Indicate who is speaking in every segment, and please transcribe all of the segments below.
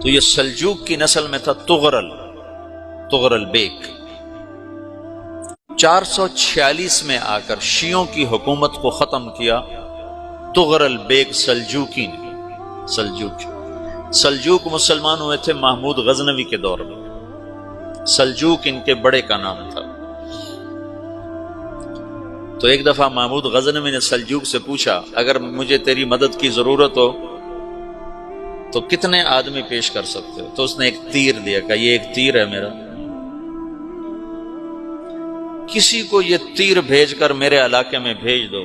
Speaker 1: تو یہ سلجوق کی نسل میں تھا تغرل بیگ۔ 446 میں آ کر شیعوں کی حکومت کو ختم کیا تغرل بیگ سلجوقی نے۔ سلجوق مسلمان ہوئے تھے محمود غزنوی کے دور میں، سلجوق ان کے بڑے کا نام تھا۔ تو ایک دفعہ محمود غزنوی نے سلجوق سے پوچھا اگر مجھے تیری مدد کی ضرورت ہو تو کتنے آدمی پیش کر سکتے ہو؟ تو اس نے ایک تیر دیا، کہا یہ ایک تیر ہے میرا، کسی کو یہ تیر بھیج کر میرے علاقے میں بھیج دو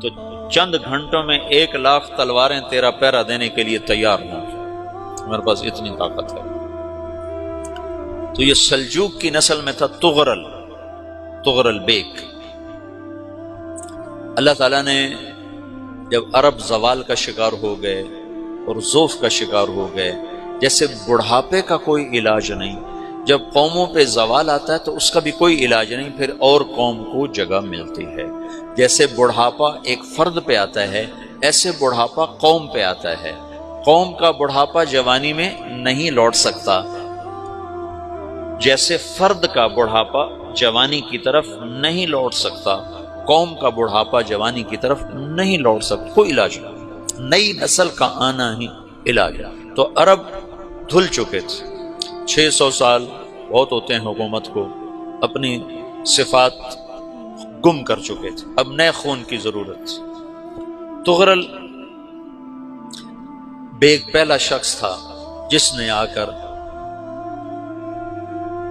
Speaker 1: تو چند گھنٹوں میں 1,00,000 تلواریں تیرا پہرا دینے کے لیے تیار ہوں، میرے پاس اتنی طاقت ہے۔ تو یہ سلجوق کی نسل میں تھا تغرل بیگ۔ اللہ تعالیٰ نے جب عرب زوال کا شکار ہو گئے اور ضعف کا شکار ہو گئے، جیسے بڑھاپے کا کوئی علاج نہیں، جب قوموں پہ زوال آتا ہے تو اس کا بھی کوئی علاج نہیں، پھر اور قوم کو جگہ ملتی ہے۔ جیسے بڑھاپا ایک فرد پہ آتا ہے، ایسے بڑھاپا قوم پہ آتا ہے۔ قوم کا بڑھاپا جوانی میں نہیں لوٹ سکتا، جیسے فرد کا بڑھاپا جوانی کی طرف نہیں لوٹ سکتا، قوم کا بڑھاپا جوانی کی طرف نہیں لوٹ سکتا، کوئی علاج نہیں، نئی نسل کا آنا ہی علاج۔ تو عرب دھل چکے تھے، 600 سال بہت ہوتے ہیں حکومت کو، اپنی صفات گم کر چکے تھے، اب نئے خون کی ضرورت تھی۔ تغرل بیگ پہلا شخص تھا جس نے آ کر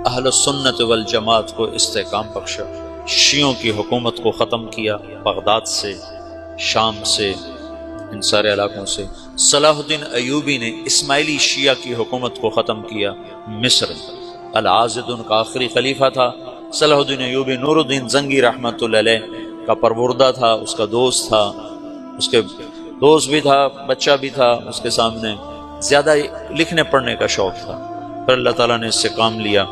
Speaker 1: اہل سنت والجماعت کو استحکام بخشا، شیعوں کی حکومت کو ختم کیا، بغداد سے، شام سے، ان سارے علاقوں سے۔ صلاح الدین ایوبی نے اسماعیلی شیعہ کی حکومت کو ختم کیا، مصر۔ العاضد ان کا آخری خلیفہ تھا صلاح الدین ایوبی، نور الدین زنگی رحمۃ اللہ علیہ کا پروردہ تھا، اس کا دوست تھا، اس کے دوست بھی تھا، بچہ بھی تھا اس کے سامنے، زیادہ لکھنے پڑھنے کا شوق تھا۔ پھر اللہ تعالیٰ نے اس سے کام لیا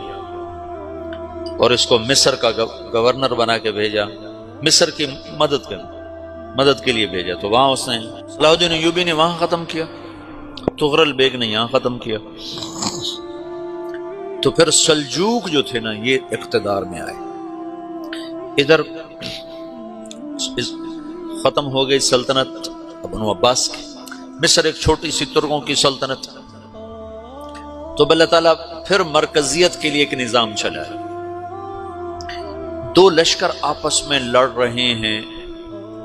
Speaker 1: اور اس کو مصر کا گورنر بنا کے بھیجا، مصر کی مدد کے لیے بھیجا۔ تو وہاں اس نے صلاح الدین ایوبی نے وہاں ختم کیا، تغرل بیگ نے یہاں ختم کیا۔ تو پھر سلجوق جو تھے نا یہ اقتدار میں آئے، ادھر ختم ہو گئی سلطنت بنو عباس کی، مصر ایک چھوٹی سی ترکوں کی سلطنت۔ تو اللہ تعالیٰ پھر مرکزیت کے لیے ایک نظام چلا ہے، 2 لشکر آپس میں لڑ رہے ہیں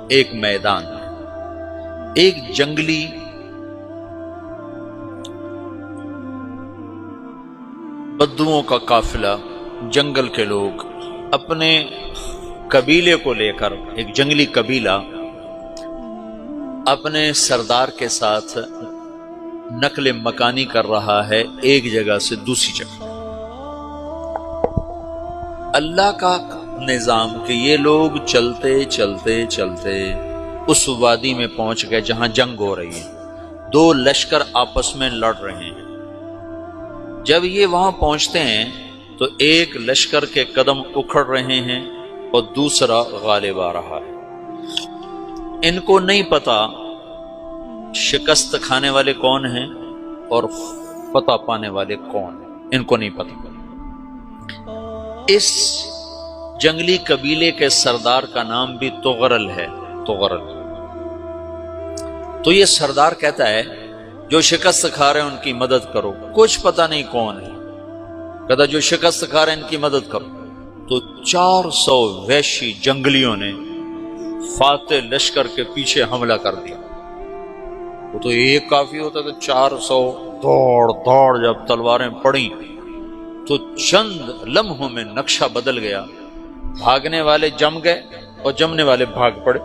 Speaker 1: ایک میدان میں، ایک جنگلی بدوؤں کا قافلہ، جنگل کے لوگ اپنے قبیلے کو لے کر، ایک جنگلی قبیلہ اپنے سردار کے ساتھ نقل مکانی کر رہا ہے ایک جگہ سے دوسری جگہ۔ اللہ کا نظام کہ یہ لوگ چلتے چلتے چلتے اس وادی میں پہنچ گئے جہاں جنگ ہو رہی ہے، 2 لشکر آپس میں لڑ رہے ہیں۔ جب یہ وہاں پہنچتے ہیں تو ایک لشکر کے قدم اکھڑ رہے ہیں اور دوسرا غالب آ رہا ہے۔ ان کو نہیں پتا شکست کھانے والے کون ہیں اور فتح پانے والے کون ہیں، ان کو نہیں پتا۔ اس جنگلی قبیلے کے سردار کا نام بھی تغرل ہے، تغرل۔ تو یہ سردار کہتا ہے جو شکست کھا رہے ہیں ان کی مدد کرو، کچھ پتہ نہیں کون ہے، کہتا جو شکست کھا رہے ہیں ان کی مدد کرو۔ تو 400 وحشی جنگلیوں نے فاتح لشکر کے پیچھے حملہ کر دیا۔ وہ تو ایک کافی ہوتا تو 400 دوڑ جب تلواریں پڑیں تو چند لمحوں میں نقشہ بدل گیا، بھاگنے والے جم گئے اور جمنے والے بھاگ پڑے۔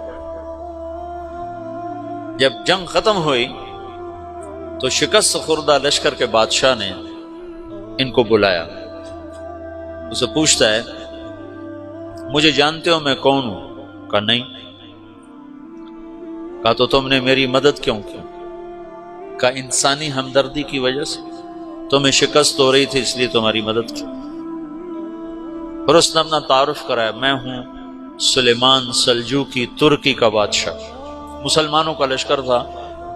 Speaker 1: جب جنگ ختم ہوئی تو شکست خوردہ لشکر کے بادشاہ نے ان کو بلایا، اسے پوچھتا ہے مجھے جانتے ہو میں کون ہوں؟ کہا نہیں۔ کہا تو تم نے میری مدد کیوں کی؟ کہا انسانی ہمدردی کی وجہ سے، تمہیں شکست ہو رہی تھی اس لیے تمہاری مدد کی۔ اور اس نے اپنا تعارف کرایا، میں ہوں سلیمان سلجوقی، ترکی کا بادشاہ۔ مسلمانوں کا لشکر تھا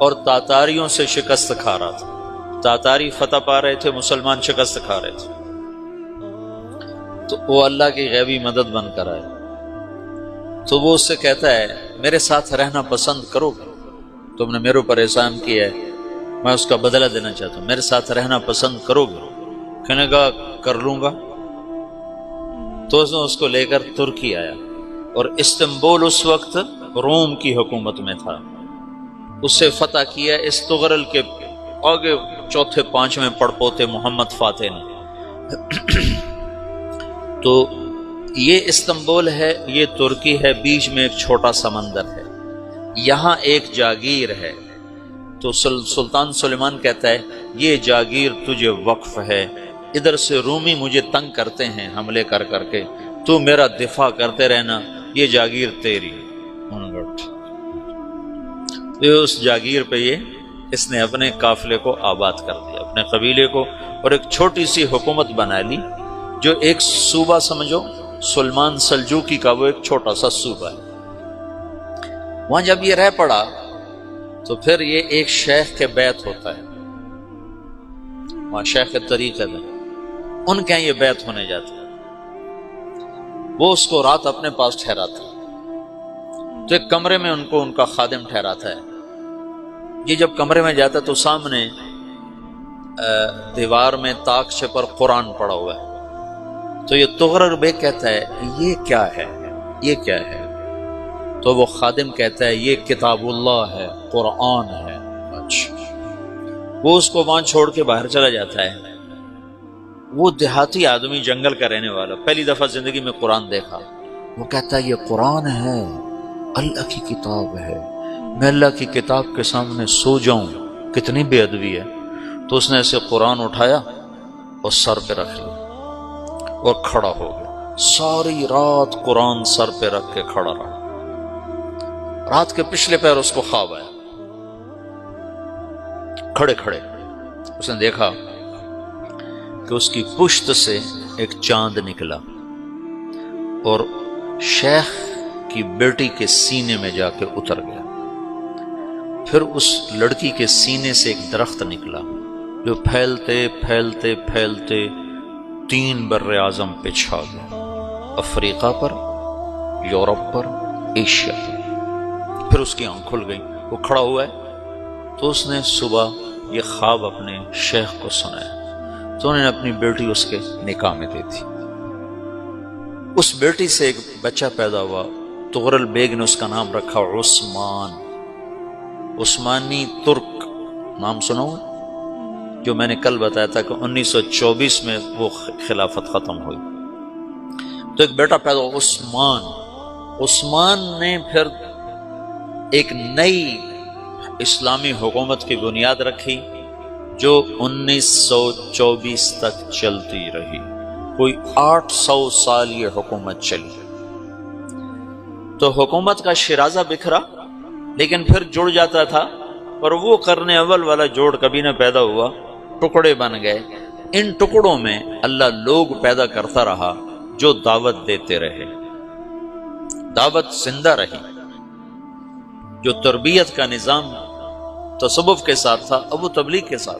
Speaker 1: اور تاتاریوں سے شکست کھا رہا تھا۔ تاتاری فتح پا رہے تھے، مسلمان شکست کھا رہے تھے، تو وہ اللہ کی غیبی مدد بن کر آئے۔ تو وہ اس سے کہتا ہے میرے ساتھ رہنا پسند کرو گے؟ تم نے میرے اوپر احسان کیا ہے، میں اس کا بدلہ دینا چاہتا ہوں، میرے ساتھ رہنا پسند کرو گے؟ کہنے کا کر لوں گا۔ تو اس نے اس کو لے کر ترکی آیا، اور استنبول اس وقت روم کی حکومت میں تھا، اسے فتح کیا اس تغرل کے آگے چوتھے پانچویں پڑپوتے محمد فاتح نے۔ تو یہ استنبول ہے، یہ ترکی ہے، بیچ میں ایک چھوٹا سمندر ہے، یہاں ایک جاگیر ہے۔ تو سلطان سلیمان کہتا ہے یہ جاگیر تجھے وقف ہے، ادھر سے رومی مجھے تنگ کرتے ہیں حملے کر کر کے، تو میرا دفاع کرتے رہنا، یہ جاگیر تیری۔ اس جاگیر پہ اس نے اپنے قافلے کو آباد کر دیا، اپنے قبیلے کو، اور ایک چھوٹی سی حکومت بنا لی، جو ایک صوبہ سمجھو سلمان سلجوقی کا، وہ ایک چھوٹا سا صوبہ ہے۔ وہاں جب یہ رہ پڑا تو پھر یہ ایک شیخ کے بیت ہوتا ہے، وہاں شیخ طریقہ میں ان کے یہ بیت ہونے جاتا ہے، وہ اس کو رات اپنے پاس ٹھہراتا ہے، تو ایک کمرے میں ان کو ان کا خادم ٹھہراتا ہے۔ یہ جب کمرے میں جاتا ہے تو سامنے دیوار میں طاقچے پر قرآن پڑا ہوا ہے، تو یہ تغرل بیگ کہتا ہے یہ کیا ہے، یہ کیا ہے؟ تو وہ خادم کہتا ہے یہ کتاب اللہ ہے، قرآن ہے۔ اچھا، وہ اس کو وہاں چھوڑ کے باہر چلا جاتا ہے۔ وہ دیہاتی آدمی، جنگل کا رہنے والا، پہلی دفعہ زندگی میں قرآن دیکھا، وہ کہتا ہے یہ قرآن ہے، اللہ کی کتاب ہے، میں اللہ کی کتاب کے سامنے سو جاؤں، کتنی بے ادبی ہے۔ تو اس نے ایسے قرآن اٹھایا اور سر پہ رکھ لیا اور کھڑا ہو گیا، ساری رات قرآن سر پہ رکھ کے کھڑا رہا۔ رات کے پچھلے پہر اس کو خواب آیا، کھڑے کھڑے اس نے دیکھا کہ اس کی پشت سے ایک چاند نکلا اور شیخ کی بیٹی کے سینے میں جا کے اتر گیا۔ پھر اس لڑکی کے سینے سے ایک درخت نکلا جو پھیلتے پھیلتے پھیلتے 3 بر اعظم پہ چھا گیا، افریقہ پر، یورپ پر، ایشیا پر۔ پھر اس کی آنکھ کھل گئی، وہ کھڑا ہوا ہے، تو اس نے صبح یہ خواب اپنے شیخ کو سنایا، تو انہوں نے اپنی بیٹی اس کے نکاح میں دے دی۔ اس بیٹی سے ایک بچہ پیدا ہوا، تغرل بیگ نے اس کا نام رکھا عثمان، عثمانی ترک نام سنا ہوا، جو میں نے کل بتایا تھا کہ 1924 میں وہ خلافت ختم ہوئی۔ تو ایک بیٹا پیدا ہوا عثمان۔ عثمان نے پھر ایک نئی اسلامی حکومت کی بنیاد رکھی جو 1924 تک چلتی رہی، کوئی 800 سال یہ حکومت چلی۔ تو حکومت کا شرازہ بکھرا، لیکن پھر جڑ جاتا تھا، اور وہ قرن اول والا جوڑ کبھی نہ پیدا ہوا، ٹکڑے بن گئے۔ ان ٹکڑوں میں اللہ لوگ پیدا کرتا رہا جو دعوت دیتے رہے، دعوت زندہ رہی۔ جو تربیت کا نظام تصوف کے ساتھ تھا، اب وہ تبلیغ کے ساتھ۔